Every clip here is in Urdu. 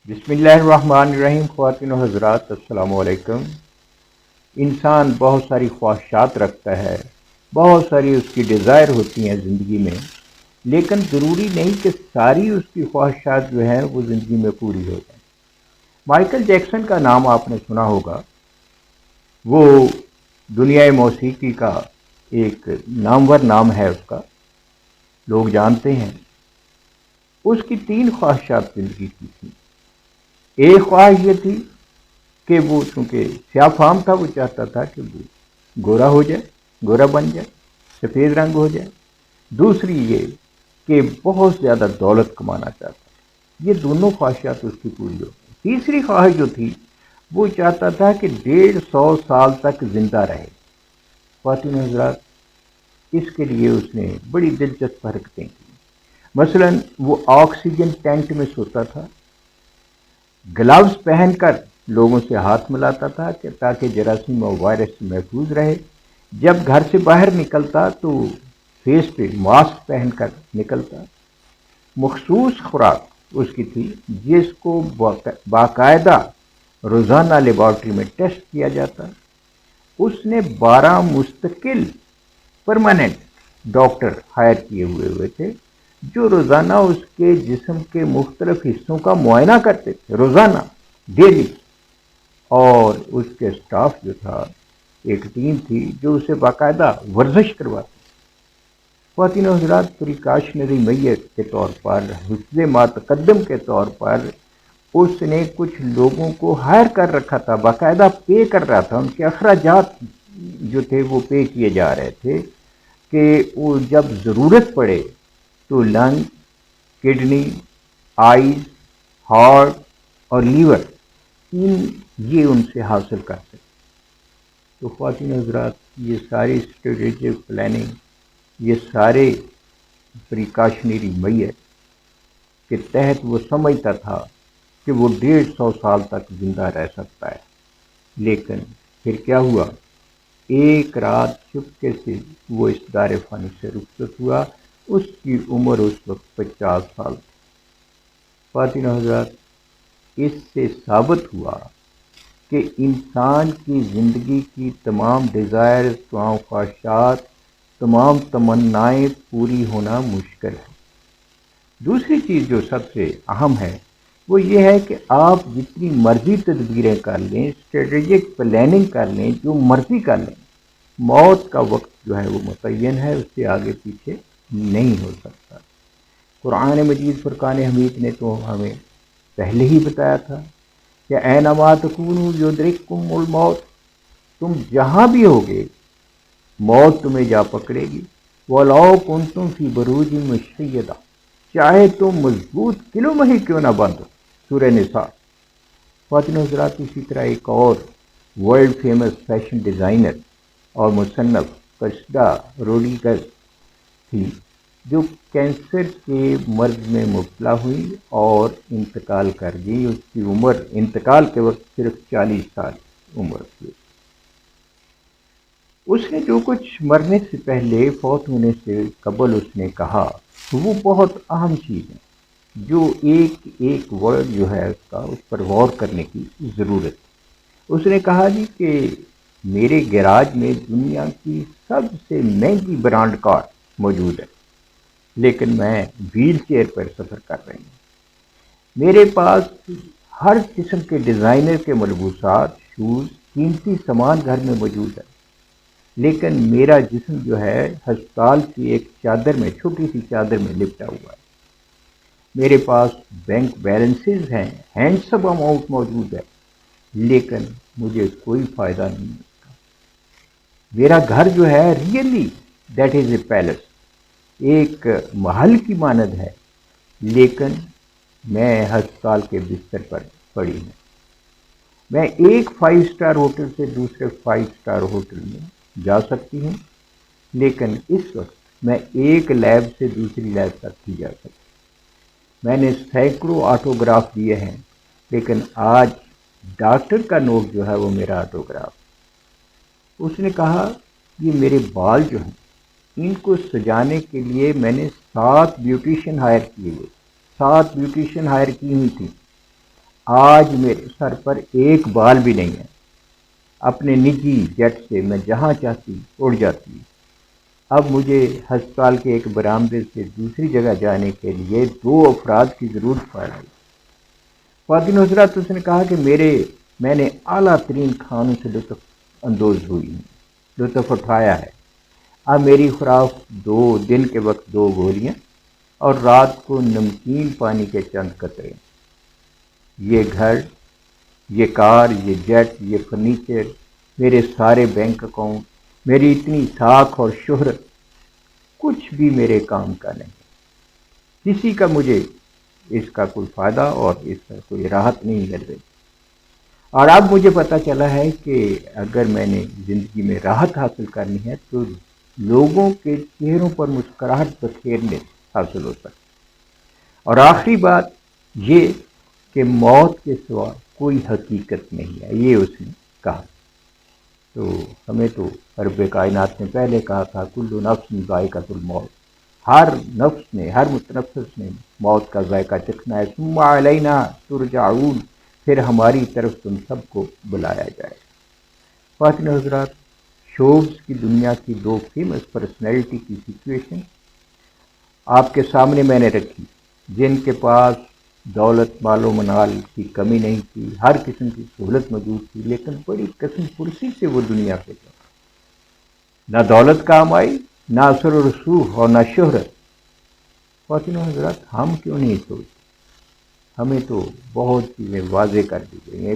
بسم اللہ الرحمن الرحیم۔ خواتین و حضرات السلام علیکم۔ انسان بہت ساری خواہشات رکھتا ہے، بہت ساری اس کی ڈیزائر ہوتی ہیں زندگی میں، لیکن ضروری نہیں کہ ساری اس کی خواہشات جو ہیں وہ زندگی میں پوری ہو جائیں۔ مائیکل جیکسن کا نام آپ نے سنا ہوگا، وہ دنیا موسیقی کا ایک نامور نام ہے، اس کا لوگ جانتے ہیں۔ اس کی 3 خواہشات زندگی کی تھیں۔ ایک خواہش یہ تھی کہ وہ چونکہ سیاہ فام تھا، وہ چاہتا تھا کہ وہ گورا ہو جائے، گورا بن جائے، سفید رنگ ہو جائے۔ دوسری یہ کہ بہت زیادہ دولت کمانا چاہتا تھا۔ یہ دونوں خواہشات اس کی پوری ہو گئی۔ تیسری خواہش جو تھی، وہ چاہتا تھا کہ 150 سال تک زندہ رہے۔ خواتین حضرات، اس کے لیے اس نے بڑی دلچسپ حرکتیں کی۔ مثلا وہ آکسیجن ٹینٹ میں سوتا تھا، گلوز پہن کر لوگوں سے ہاتھ ملاتا تھا کہ تاکہ جراثیم و وائرس سے محفوظ رہے۔ جب گھر سے باہر نکلتا تو فیس پہ ماسک پہن کر نکلتا۔ مخصوص خوراک اس کی تھی جس کو باقاعدہ روزانہ لیبارٹری میں ٹیسٹ کیا جاتا۔ اس نے 12 مستقل پرماننٹ ڈاکٹر ہائر کیے ہوئے تھے جو روزانہ اس کے جسم کے مختلف حصوں کا معائنہ کرتے تھے، روزانہ، ڈیلی۔ اور اس کے سٹاف جو تھا، ایک ٹیم تھی جو اسے باقاعدہ ورزش کرواتی۔ خواتین و حضرات، پریکاشنری میئر کے طور پر، حفظ ما تقدم کے طور پر اس نے کچھ لوگوں کو ہائر کر رکھا تھا، باقاعدہ پے کر رہا تھا۔ ان کے اخراجات جو تھے وہ پے کیے جا رہے تھے کہ وہ جب ضرورت پڑے تو لنگ، کڈنی، آئیز، ہارٹ اور لیور، یہ ان سے حاصل کر سکتے۔ تو خواتین حضرات، یہ ساری اسٹریٹجک پلاننگ، یہ سارے پریکاشنری میئر کے تحت وہ سمجھتا تھا کہ وہ 150 سال تک زندہ رہ سکتا ہے۔ لیکن پھر کیا ہوا؟ ایک رات چپکے سے وہ اس دار فانی سے رخصت ہوا۔ اس کی عمر اس وقت 50 سال تھی۔ خواتین و حضرات، اس سے ثابت ہوا کہ انسان کی زندگی کی تمام ڈیزائر، تمام خواہشات، تمام تمنائیں پوری ہونا مشکل ہے۔ دوسری چیز جو سب سے اہم ہے وہ یہ ہے کہ آپ جتنی مرضی تدبیریں کر لیں، اسٹریٹجک پلاننگ کر لیں، جو مرضی کر لیں، موت کا وقت جو ہے وہ متعین ہے، اس سے آگے پیچھے نہیں ہو سکتا۔ قرآن مجید فرقان حمید نے تو ہمیں پہلے ہی بتایا تھا کہ اینما تکونوا یدرککم الموت، تم جہاں بھی ہوگے موت تمہیں جا پکڑے گی۔ وَلَوْ كُنْتُمْ فِي بُرُوجٍ مُشَيَّدَةٍ، چاہے تم مضبوط قلعوں میں ہی کیوں نہ بند ہو۔ سورہ نساء۔ خواتین و حضرات، اسی طرح ایک اور ورلڈ فیمس فیشن ڈیزائنر اور مصنف کشدا روڈریگز تھی جو کینسر کے مرض میں مبتلا ہوئی اور انتقال کر گئی۔ اس کی عمر انتقال کے وقت صرف 40 سال عمر تھی۔ اس نے جو کچھ مرنے سے پہلے، فوت ہونے سے قبل اس نے کہا وہ بہت اہم چیز ہے، جو ایک ورڈ جو ہے اس کا، اس پر غور کرنے کی ضرورت ہے۔ اس نے کہا جی کہ میرے گیراج میں دنیا کی سب سے مہنگی برانڈ کار موجود ہے، لیکن میں ویل چیئر پر سفر کر رہی ہوں۔ میرے پاس ہر قسم کے ڈیزائنر کے ملبوسات، شوز، قیمتی سامان گھر میں موجود ہے، لیکن میرا جسم جو ہے ہسپتال کی ایک چادر میں، چھوٹی سی چادر میں لپٹا ہوا ہے۔ میرے پاس بینک بیلنسز ہیں، ہینڈسم اماؤنٹ موجود ہے، لیکن مجھے کوئی فائدہ نہیں ملتا۔ میرا گھر جو ہے really that is a palace, ایک محل کی مانند ہے، لیکن میں ہسپتال کے بستر پر پڑی ہوں۔ میں ایک 5 اسٹار ہوٹل سے دوسرے 5 اسٹار ہوٹل میں جا سکتی ہوں، لیکن اس وقت میں ایک لیب سے دوسری لیب تک نہیں جا سکتی۔ میں نے سینکڑوں آٹوگراف دیے ہیں، لیکن آج ڈاکٹر کا نوٹ جو ہے وہ میرا آٹوگراف۔ اس نے کہا یہ میرے بال جو ہیں، ان کو سجانے کے لیے میں نے 7 بیوٹیشین ہائر کیے ہوئے، 7 بیوٹیشین ہائر کی ہوئی تھی۔ آج میرے سر پر ایک بال بھی نہیں ہے، اپنے نجی جیٹ سے میں جہاں چاہتی اڑ جاتی۔ اب مجھے ہسپتال کے ایک برآمدے سے دوسری جگہ جانے کے لیے 2 افراد کی ضرورت پڑ رہی۔ خواتین حضرات، اس نے کہا کہ میں نے اعلیٰ ترین کھانوں سے لطف اندوز ہوئی ہوں، لطف اٹھایا ہے۔ اب میری خوراک 2 دن کے وقت 2 گولیاں اور رات کو نمکین پانی کے چند قطرے۔ یہ گھر، یہ کار، یہ جیٹ، یہ فرنیچر، میرے سارے بینک اکاؤنٹ، میری اتنی ساکھ اور شہرت، کچھ بھی میرے کام کا نہیں۔ کسی کا مجھے اس کا کوئی فائدہ اور اس کا کوئی راحت نہیں مل رہی۔ اور اب مجھے پتہ چلا ہے کہ اگر میں نے زندگی میں راحت حاصل کرنی ہے تو لوگوں کے چہروں پر مسکراہٹ بکھیرنے حاصل ہو سکتی۔ اور آخری بات یہ کہ موت کے سوا کوئی حقیقت نہیں ہے، یہ اس نے کہا۔ تو ہمیں تو رب کائنات نے پہلے کہا تھا کل نفس ذائقۃ الموت، ہر نفس نے، ہر متنفس نے موت کا ذائقہ چکھنا ہے، ثم علینا ترجعون، پھر ہماری طرف تم سب کو بلایا جائے۔ خواتین حضرات، شوبز کی دنیا کی 2 فیمس پرسنالٹی کی سچویشن آپ کے سامنے میں نے رکھی، جن کے پاس دولت مال و منال کی کمی نہیں تھی، ہر قسم کی سہولت موجود تھی، لیکن بڑی قسم پرسی سے وہ دنیا پہ گئے۔ نہ دولت کام آئی، نہ اثر و رسوخ اور نہ شہرت۔ خواتین و حضرات، ہم کیوں نہیں سوچتے؟ ہمیں تو بہت چیزیں واضح کر دی گئی ہیں،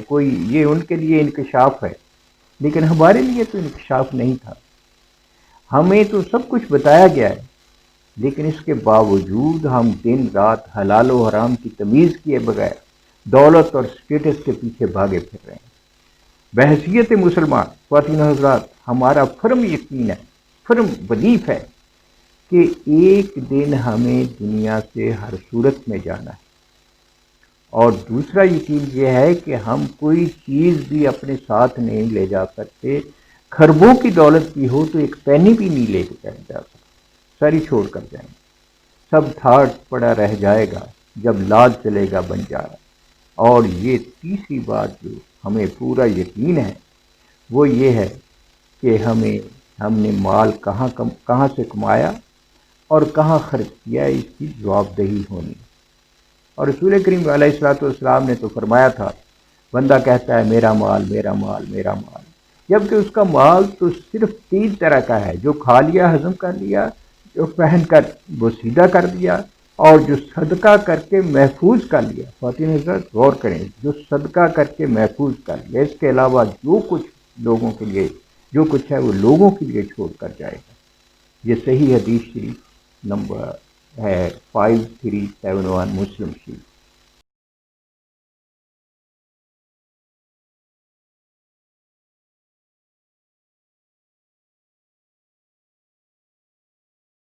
یہ ان کے لیے انکشاف ہے، لیکن ہمارے لیے تو انکشاف نہیں تھا۔ ہمیں تو سب کچھ بتایا گیا ہے، لیکن اس کے باوجود ہم دن رات حلال و حرام کی تمیز کیے بغیر دولت اور سٹیٹس کے پیچھے بھاگے پھر رہے ہیں۔ بحیثیت مسلمان، خواتین و حضرات، ہمارا فرم یقین ہے، فرم بلیف ہے کہ ایک دن ہمیں دنیا سے ہر صورت میں جانا ہے، اور دوسرا یقین یہ ہے کہ ہم کوئی چیز بھی اپنے ساتھ نہیں لے جا سکتے، خربوں کی دولت بھی ہو تو ایک پینی بھی نہیں لے کے جا سکتے، ساری چھوڑ کر جائیں گے۔ سب تھاٹ پڑا رہ جائے گا جب لاد چلے گا بنجارا۔ اور یہ تیسری بات جو ہمیں پورا یقین ہے وہ یہ ہے کہ ہم نے مال کہاں سے کمایا اور کہاں خرچ کیا، اس کی جواب دہی ہونی۔ اور رسول کریم علیہ الصلوۃ والسلام نے تو فرمایا تھا، بندہ کہتا ہے میرا مال میرا مال میرا مال، جبکہ اس کا مال تو صرف 3 طرح کا ہے، جو کھا لیا ہضم کر لیا، جو پہن کر وہ سیدھا کر دیا، اور جو صدقہ کر کے محفوظ کر لیا۔ خواتین حضرات غور کریں، جو صدقہ کر کے محفوظ کر لیا، اس کے علاوہ جو کچھ لوگوں کے لیے جو کچھ ہے وہ لوگوں کے لیے چھوڑ کر جائے گا۔ یہ صحیح حدیث شریف نمبر ہے 5371 مسلم شریف۔